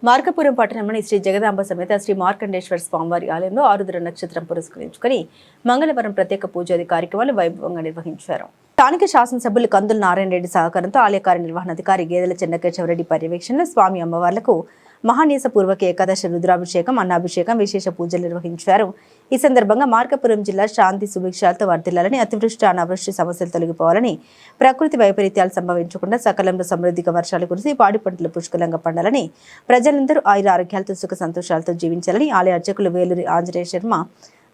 మార్కాపురం పట్టణంలోని శ్రీ జగదాంబ సమేత శ్రీ మార్కండేశ్వర స్వామివారి ఆలయంలో ఆరుద్ర నక్షత్రం పురస్కరించుకుని మంగళవారం ప్రత్యేక పూజాది కార్యక్రమాలు వైభవంగా నిర్వహించారు. స్థానిక శాసనసభ్యులు కందుల నారాయణ రెడ్డి సహకారంతో ఆలయ కార్యనిర్వహణాధికారి గేదెల చెన్నకేశవరెడ్డి పర్యవేక్షణలో స్వామి అమ్మవార్లకు మహానీస పూర్వక ఏకాదశి రుద్రాభిషేకం, అన్నాభిషేకం, విశేష పూజలు నిర్వహించారు. ఈ సందర్భంగా మార్కాపురం జిల్లా శాంతి సుభిక్షాలతో వర్ధిల్లాలని, అతివృష్టి అనావృష్టి సమస్యలు తొలగిపోవాలని, ప్రకృతి వైపరీత్యాలు సంభవించకుండా సకలంలో సమృద్ధిగా వర్షాలు కురిసి పాడి పంటలు పుష్కలంగా పండాలని, ప్రజలందరూ ఆయుర ఆరోగ్యాలతో సుఖ సంతోషాలతో జీవించాలని ఆలయ అర్చకులు వేలూరి ఆంజనేయ శర్మ,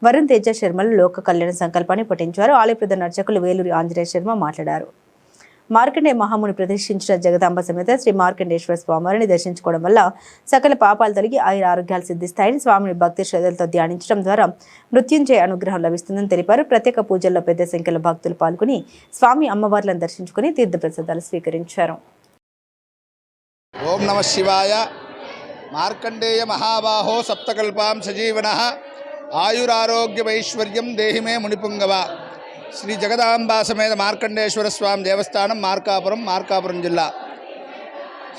వరుణ్ తేజ శర్మలు లోక కళ్యాణ సంకల్పాన్ని పఠించారు. ఆలయ ప్రధాన అర్చకులు వేలూరి ఆంజనేయ శర్మ మాట్లాడారు. మార్కండేయ మహాముని ప్రతిష్ఠించిన జగదాంబ సమేత శ్రీ మార్కండేశ్వర స్వామివారిని దర్శించుకోవడం వల్ల సకల పాపాలు తొలగి ఆయుర ఆరోగ్యాలు సిద్ధిస్తాయని, స్వామిని భక్తి శ్రద్ధలతో ధ్యానించడం ద్వారా మృత్యుంజయ అనుగ్రహం లభిస్తుందని తెలిపారు. ప్రత్యేక పూజల్లో పెద్ద సంఖ్యలో భక్తులు పాల్గొని స్వామి అమ్మవార్లను దర్శించుకుని తీర్థప్రసాదాలు స్వీకరించారు. ఓం నమః శివాయ. మార్కండేయ మహాబాహో సప్తకల్పాం సజీవనః ఆయురారోగ్యమైశ్వర్యం దేహిమే మునిపుంగవ. శ్రీ జగదాంబా సమేత మార్కండేశ్వర స్వామి దేవస్థానం మార్కాపురం జిల్లా.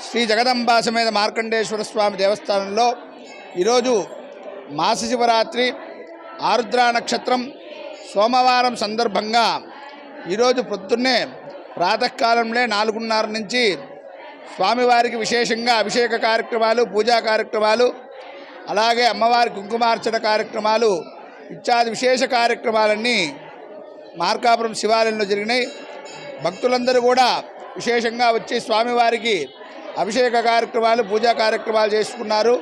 శ్రీ జగదాంబా సమేత మార్కండేశ్వర స్వామి దేవస్థానంలో ఈరోజు మాస శివరాత్రి ఆరుద్ర నక్షత్రం సోమవారం సందర్భంగా ఈరోజు పొద్దున్నే ప్రాతకాలంలో 4:30 నుంచి స్వామివారికి విశేషంగా అభిషేక కార్యక్రమాలు, పూజా కార్యక్రమాలు, అలాగే అమ్మవారి కుంకుమార్చన కార్యక్రమాలు ఇత్యాది విశేష కార్యక్రమాలన్నీ మార్కాపురం శివాలయంలో జరిగినాయి. భక్తులందరూ కూడా విశేషంగా వచ్చి స్వామివారికి అభిషేక కార్యక్రమాలు, పూజా కార్యక్రమాలు చేసుకున్నారు.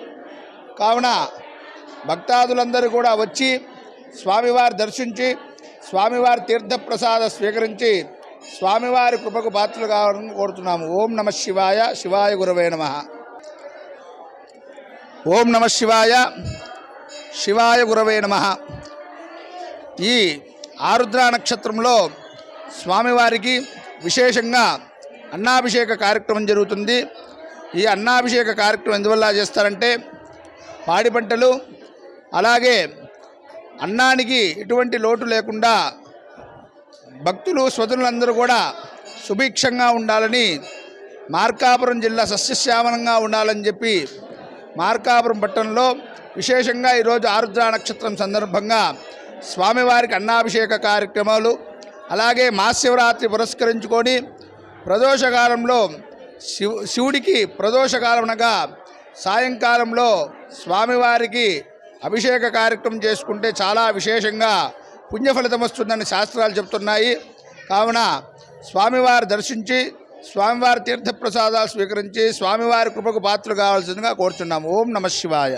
కావున భక్తాదులందరూ కూడా వచ్చి స్వామివారి దర్శించి స్వామివారి తీర్థప్రసాద స్వీకరించి స్వామివారి కృపకు పాత్రలు కావాలని కోరుతున్నాము. ఓం నమః శివాయ. శివాయ గురవే నమః. ఓం నమః శివాయ. శివాయ గురవే నమః. ఈ ఆరుద్ర నక్షత్రంలో స్వామివారికి విశేషంగా అన్నాభిషేక కార్యక్రమం జరుగుతుంది. ఈ అన్నాభిషేక కార్యక్రమం ఎందువల్ల చేస్తారంటే పాడి పంటలు, అలాగే అన్నానికి ఎటువంటి లోటు లేకుండా భక్తులు స్వజనులందరూ కూడా సుభిక్షంగా ఉండాలని, మార్కాపురం జిల్లా సస్యశ్యామలంగా ఉండాలని చెప్పి మార్కాపురం పట్టణంలో విశేషంగా ఈరోజు ఆరుద్ర నక్షత్రం సందర్భంగా స్వామివారికి అన్నాభిషేక కార్యక్రమాలు, అలాగే మహాశివరాత్రి పురస్కరించుకొని ప్రదోషకాలంలో శివుడికి ప్రదోషకాలనగా సాయంకాలంలో స్వామివారికి అభిషేక కార్యక్రమం చేసుకుంటే చాలా విశేషంగా పుణ్యఫలితం వస్తుందని శాస్త్రాలు చెప్తున్నాయి. కావున స్వామివారి దర్శించి స్వామివారి తీర్థప్రసాదాలు స్వీకరించి స్వామివారి కృపకు పాత్రలు కావాల్సిందిగా కోరుతున్నాము. ఓం నమః శివాయ.